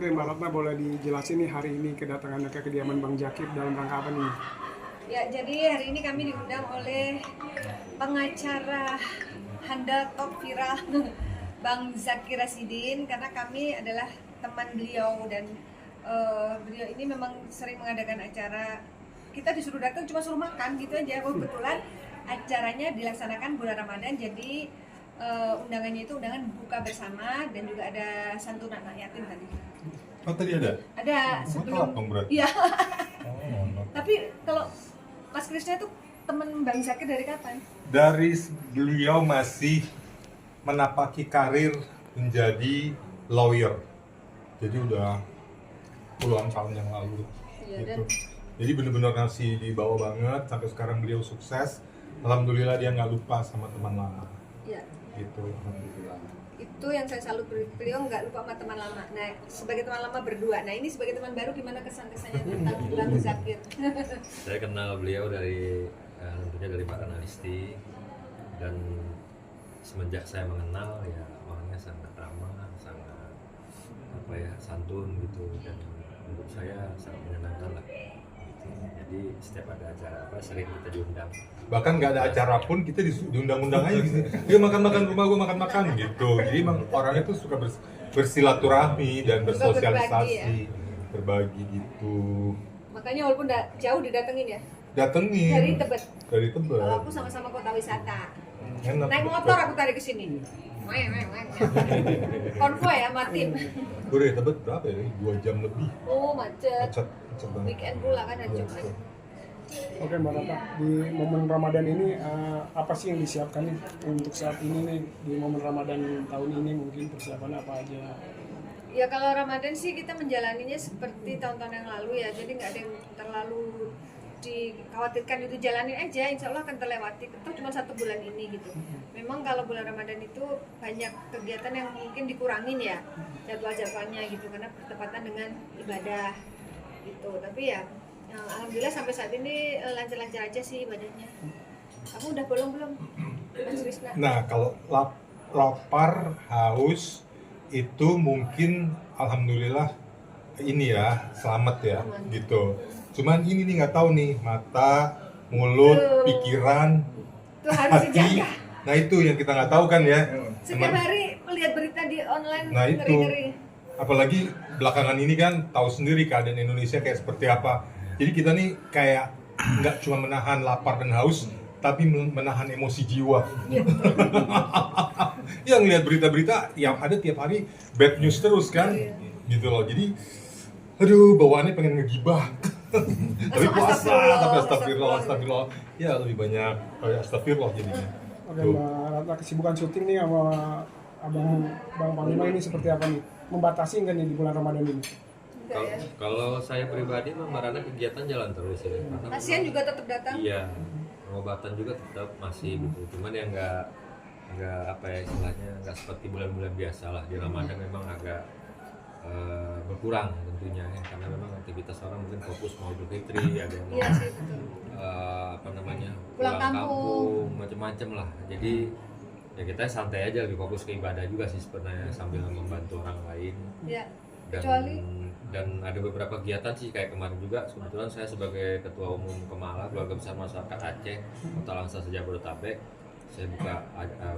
Oke, Mbak Ratna boleh dijelasin nih hari ini kedatangan ke kediaman Bang Zakir dalam rangka apa nih? Ya, jadi hari ini kami diundang oleh pengacara handal top viral Bang Zakir Rasidin, karena kami adalah teman beliau dan beliau ini memang sering mengadakan acara. Kita disuruh datang cuma suruh makan gitu aja. Kebetulan acaranya dilaksanakan bulan Ramadan, jadi undangannya itu undangan buka bersama dan juga ada santunan anak yatim tadi. Oh tadi ada? Ada sebelum. Dong berarti. Iya. Oh, Tapi kalau Mas Krisna itu teman Bang Zakir dari kapan? dari beliau masih menapaki karir menjadi lawyer. Jadi udah puluhan tahun yang lalu. Iya, gitu. dan Jadi benar-benar masih di bawah banget sampai sekarang beliau sukses. Alhamdulillah dia nggak lupa sama teman lama. ya, Gitu. Alhamdulillah. itu yang saya salut, beliau nggak lupa sama teman lama. Nah, sebagai teman lama berdua. Nah, ini sebagai teman baru gimana kesan-kesannya tentang Bang Zakir? Saya kenal beliau dari tentunya dari Pak Analisti, dan semenjak saya mengenal ya orangnya sangat ramah, sangat santun gitu, dan menurut saya sangat menyenangkan lah. Gitu. Jadi setiap ada acara sering kita diundang. Bahkan nggak ada acara pun kita diundang-undang aja gitu. Dia makan-makan rumah gua makan-makan gitu. Jadi emang orangnya tuh suka bersilaturahmi dan bersosialisasi, berbagi gitu. Makanya walaupun jauh didatengin ya, Datengin dari Tebet. dari Tebet. Kalau aku sama-sama kota wisata. Enak. Naik motor aku tarik ke sini. Konvoy ya, sama tim. Gue dari Tebet berapa ya? 2 jam lebih. Oh, macet. Macet banget. Weekend pula kan hari Iya, Jumat. betul. Oke, Mbak Ratna, di momen Ramadan ini apa sih yang disiapkan nih untuk saat ini nih di momen Ramadan tahun ini, mungkin persiapan apa aja? Ya kalau Ramadan sih kita menjalaninya seperti tahun-tahun yang lalu ya, jadi nggak ada yang terlalu dikhawatirkan, itu jalanin aja, insya Allah akan terlewati. Itu cuma 1 bulan ini gitu. Memang kalau bulan Ramadan itu banyak kegiatan yang mungkin dikurangin ya jadwal-jadwalnya gitu, karena bertepatan dengan ibadah gitu. Tapi ya alhamdulillah sampai saat ini lancar-lancar aja sih ibadahnya. Kamu udah bolong belum, Mas Krisna? Nah, kalau lapar, haus itu mungkin alhamdulillah ini ya, selamat ya gitu. Cuman ini nih nggak tahu nih, mata, mulut, pikiran, Itu harus hati. dijaga. Nah itu yang kita nggak tahu kan ya. Setiap hari melihat berita di online, Nah itu, ngeri-ngeri. apalagi belakangan ini kan tahu sendiri keadaan Indonesia kayak seperti apa. Jadi kita nih kayak nggak cuma menahan lapar dan haus, tapi menahan emosi jiwa. Iya, betul. Yang lihat berita-berita yang ada tiap hari bad news terus kan, Iya. gitu loh. Jadi, aduh bawaannya pengen ngegibah. Tapi puasa, tapi astagfirullah. Ya lebih banyak astagfirullah jadinya. Oke, Tuh. Mbak Ratna, kesibukan syuting nih sama Bang Panglima ini seperti apa nih? Membatasi nggak nih di bulan Ramadan ini? Enggak ya. Kalau saya pribadi Marana kegiatan jalan terus ya. Karena Pasien memang- juga tetap datang. Iya, pengobatan juga tetap masih gitu. Cuman yang nggak istilahnya nggak seperti bulan-bulan biasa lah. Di Ramadan memang agak berkurang tentunya ya, karena memang aktivitas orang mungkin fokus mau Idul Fitri, ada yang mau Iya sih, betul. Pulang kampung. macam-macam lah. Jadi ya kita santai aja, lebih fokus ke ibadah juga sih sebenarnya, sambil membantu orang lain. Ya, Dan, kecuali dan ada beberapa kegiatan sih, kayak kemarin juga kebetulan saya sebagai ketua umum Kemala Keluarga Besar Masyarakat Aceh Kota Langsa Sejabodetabek, saya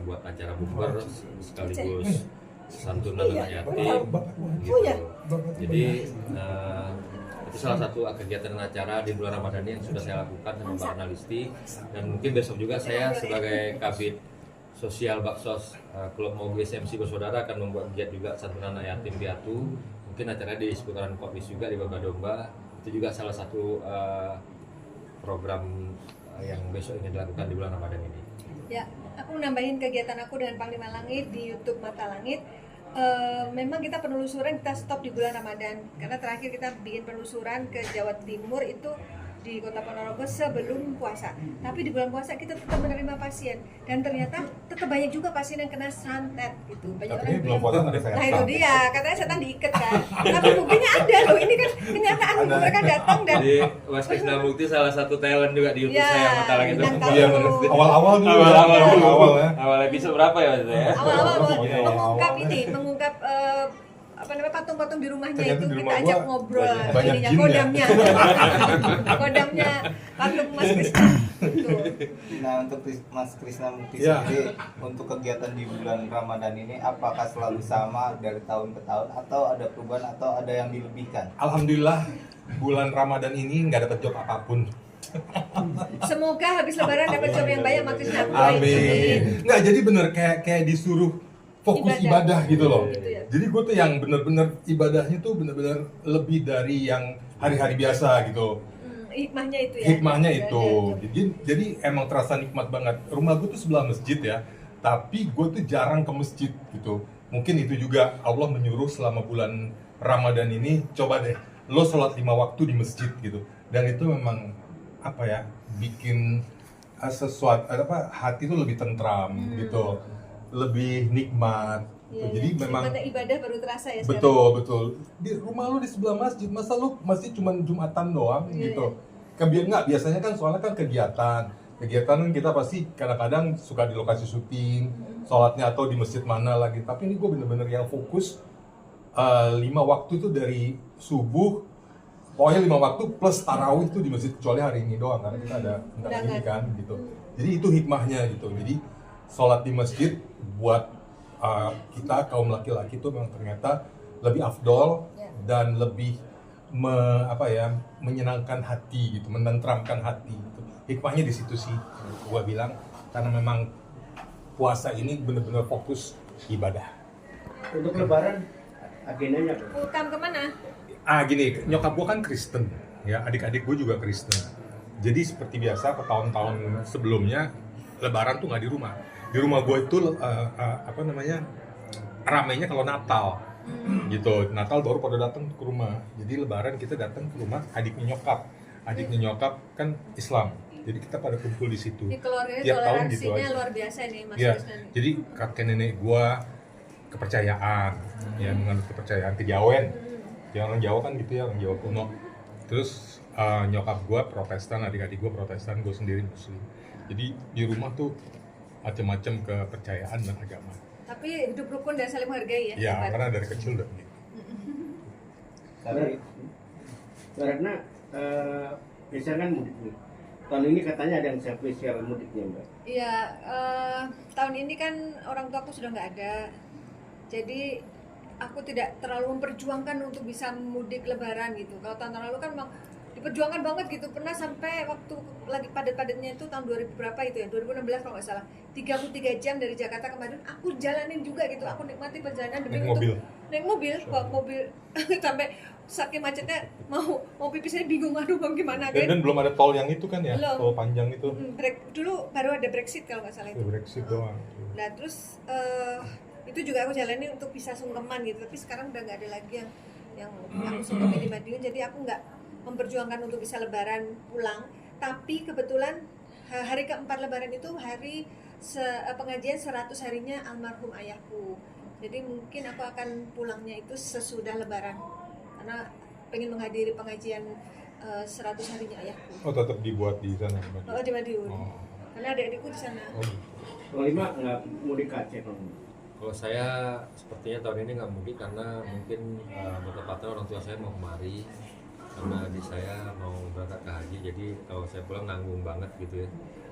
buat acara bukber sekaligus santunan anak yatim gitu. Jadi itu salah satu kegiatan dan acara di bulan Ramadan ini yang sudah saya lakukan sama Pak Analisti, dan mungkin besok juga saya sebagai kabit sosial Baksos Klub Moge SMC Bersaudara akan membuat giat juga santunan anak yatim piatu. Mungkin acara di seputaran Kopis juga di Baba Domba, itu juga salah satu program yang besok ingin dilakukan di bulan Ramadan ini. ya, aku nambahin kegiatan aku dengan Panglima Langit di YouTube Mata Langit. Memang kita penelusuran kita stop di bulan Ramadan karena terakhir kita bikin penelusuran ke Jawa Timur itu di Kota Ponorogo sebelum puasa. Tapi di bulan puasa kita tetap menerima pasien, dan ternyata tetap banyak juga pasien yang kena santet gitu. Banyak Tapi orang belum puasa ada setan. nah itu dia, katanya setan diikat kan. Tapi buktinya ada loh, ini kan kenyataan. Mereka datang dan Jadi Mas Krisna Mukti salah satu talent juga di YouTube Ya, saya Mata Langit itu. bintang tamu. Iya benar. Awal-awal dulu. Awal-awal ya. Awal episode berapa ya Mas ya? awal-awal Iya, mengungkap awal. ini, mengungkap patung-patung di rumahnya Ternyata itu di kita rumah ajak gua ngobrol banyak ininya, jin ya? kodamnya. Kodamnya patung Mas Krisna. Tuh. Nah, untuk Mas Krisna Mukti Ya. sendiri, untuk kegiatan di bulan Ramadan ini apakah selalu sama dari tahun ke tahun atau ada perubahan atau ada yang dilebihkan? Alhamdulillah bulan Ramadan ini nggak dapat job apapun. Semoga habis lebaran dapat job yang banyak Mas Krisna. Amin. Nggak, jadi bener kayak disuruh fokus ibadah gitu loh. Gitu ya. Jadi gue tuh yang bener-bener ibadahnya tuh bener-bener lebih dari yang hari-hari biasa gitu. Hikmahnya itu ya. Hikmahnya Ada itu. job. Jadi emang terasa nikmat banget. Rumah gue tuh sebelah masjid ya, tapi gue tuh jarang ke masjid gitu. Mungkin itu juga Allah menyuruh selama bulan Ramadan ini, coba deh lo sholat 5 waktu di masjid gitu. Dan itu memang apa ya, bikin sesuatu hati tuh lebih tentram gitu, lebih nikmat. Iya, Jadi iya. memang Nikmatnya ibadah baru terasa ya sekarang. betul. Di rumah lu di sebelah masjid, masa lu masjid cuma Jumatan doang Iya, gitu. Nggak, biasanya kan soalnya kan kegiatan kan kita pasti kadang-kadang suka di lokasi syuting, sholatnya atau di masjid mana lagi. Tapi ini gue bener-bener yang fokus 5 waktu itu dari subuh, pokoknya 5 waktu plus tarawih itu di masjid, kecuali hari ini doang karena kita ada bentar ini kan gitu. Jadi itu hikmahnya gitu. Jadi sholat di masjid buat kita kaum laki-laki itu memang ternyata lebih afdol dan lebih menyenangkan hati gitu, menenteramkan hati gitu. Hikmahnya di situ sih gua bilang, karena memang puasa ini benar-benar fokus ibadah. Untuk lebaran agendanya apa? Ultam kemana? Gini, nyokap gua kan Kristen ya, adik-adik gua juga Kristen. Jadi seperti biasa ke tahun-tahun sebelumnya lebaran tuh nggak di rumah. Di rumah gue itu ramainya kalau Natal gitu. Natal baru pada datang ke rumah. Jadi lebaran kita datang ke rumah adiknya nyokap kan Islam, jadi kita pada kumpul di situ. Ini keluarganya Tiap tahun gitu toleransinya aja. luar biasa nih Mas Ya, Krisna. jadi kakek nenek gue kepercayaan, ya menganut kepercayaan kejawen. Yang orang Jawa kan gitu ya, orang Jawa kuno. Terus nyokap gue Protestan, adik-adik gue Protestan, gue sendiri Muslim. Jadi di rumah tuh macam-macam kepercayaan dan agama. Tapi hidup rukun dan saling menghargai ya. Ya, Hebat. karena dari kecil udah begitu. Tapi Karena biasanya kan mudik nih. Tahun ini katanya ada yang spesial mudiknya Mbak. Iya, tahun ini kan orang tua aku sudah nggak ada. Jadi aku tidak terlalu memperjuangkan untuk bisa mudik lebaran gitu. Kalau tahun lalu kan memang diperjuangkan banget gitu. Pernah sampai waktu lagi padat-padatnya itu tahun 2000 berapa itu ya, 2016 kalau nggak salah, 33 jam dari Jakarta ke Madiun aku jalanin juga gitu. Aku nikmati perjalanan demi Naik untuk mobil. naik mobil, bawa mobil sampai saking macetnya mau pipis saya bingung, aduh bang gimana kan. Dan belum ada tol yang itu kan ya, Belum. tol panjang itu. Dulu baru ada Brexit kalau nggak salah itu. Brexit doang. Nah terus itu juga aku jalanin untuk bisa sungkeman gitu, tapi sekarang udah nggak ada lagi yang aku sungkemin di Madiun, jadi aku nggak memperjuangkan untuk bisa lebaran pulang. Tapi kebetulan hari keempat lebaran itu hari pengajian 100 harinya almarhum ayahku, jadi mungkin aku akan pulangnya itu sesudah lebaran karena pengen menghadiri pengajian 100 harinya ayahku. Oh, tetap dibuat di sana. Oh, di Madiun. Oh. Karena adik-adikku di sana. Oh, gitu. Kalau Lima nggak mudik ke Aceh Bang. Kalau saya sepertinya tahun ini nggak mudik karena mungkin bertepatan orang tua saya mau kemari karena adik saya mau berangkat ke haji, jadi kalau saya pulang nanggung banget gitu ya,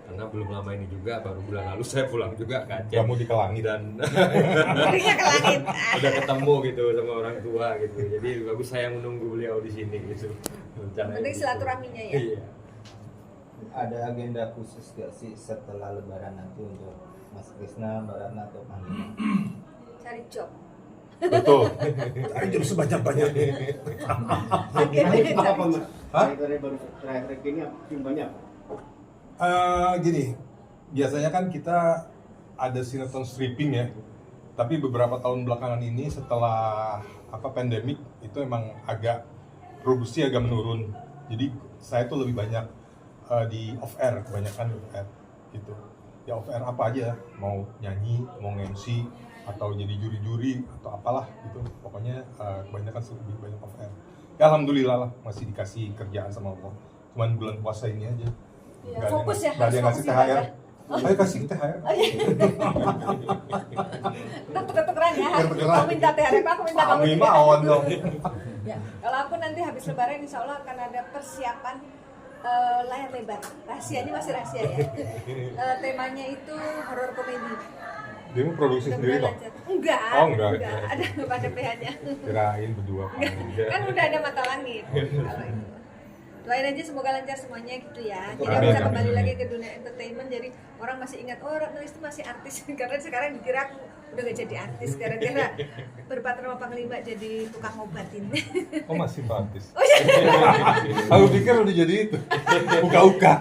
karena belum lama ini juga baru bulan lalu saya pulang juga ke Aceh Gak mau di langit. dan Larinya ke langit. udah ketemu gitu sama orang tua gitu, jadi bagus saya menunggu beliau di sini gitu. Rencananya Penting gitu. silaturahminya ya. Iya. ada agenda khusus gak sih setelah lebaran nanti untuk Mas Krisna, Mbak Ratna atau Panglima? Cari job. Betul. Cari job sebanyak-banyaknya. Terakhir apa Mas? Hah? Terakhir ini timbanya apa? Gini, biasanya kan kita ada sinetron stripping ya, tapi beberapa tahun belakangan ini setelah pandemik itu emang agak produksi agak menurun. Jadi saya tuh lebih banyak di off air, kebanyakan off air gitu. Ya off air apa aja, mau nyanyi, mau MC atau jadi juri-juri atau apalah gitu. Pokoknya kebanyakan sih lebih banyak off air. Ya alhamdulillah lah masih dikasih kerjaan sama Allah. Cuman bulan puasa ini aja. Ya, Nggak ada fokus yang- ya, nggak ada yang harus ngasih fokus THR. ibadah. Ayo kasih THR. Ketuk-ketuk lebaran ya. Kebetulan. Kamu minta THR, aku minta kamu. Kami mau dong. Ya, kalau aku nanti habis lebaran insya Allah akan ada persiapan layar lebar. Rahasianya masih rahasia ya. Temanya itu horor komedi. Dia mau produksi sendiri Mudah-mudahan kok? lancar. Enggak. Oh, enggak. Ada pada PH-nya. Kirain berdua Kan udah ada mata langit. Kalau itu. Doain aja semoga lancar semuanya gitu ya. Jadi Amin, bisa amin, kembali amin. lagi ke dunia entertainment. Jadi orang masih ingat oh Ratna itu masih artis. Karena sekarang dikira aku udah gak jadi artis gara-gara berpatron sama Panglima jadi tukang ngobatin. Oh masih artis. Oh iya. Aku pikir udah jadi itu. Uka-uka.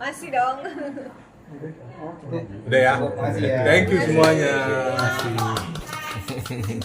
Masih dong. Oke. Udah ya. Makasih ya. Thank you semuanya. Makasih.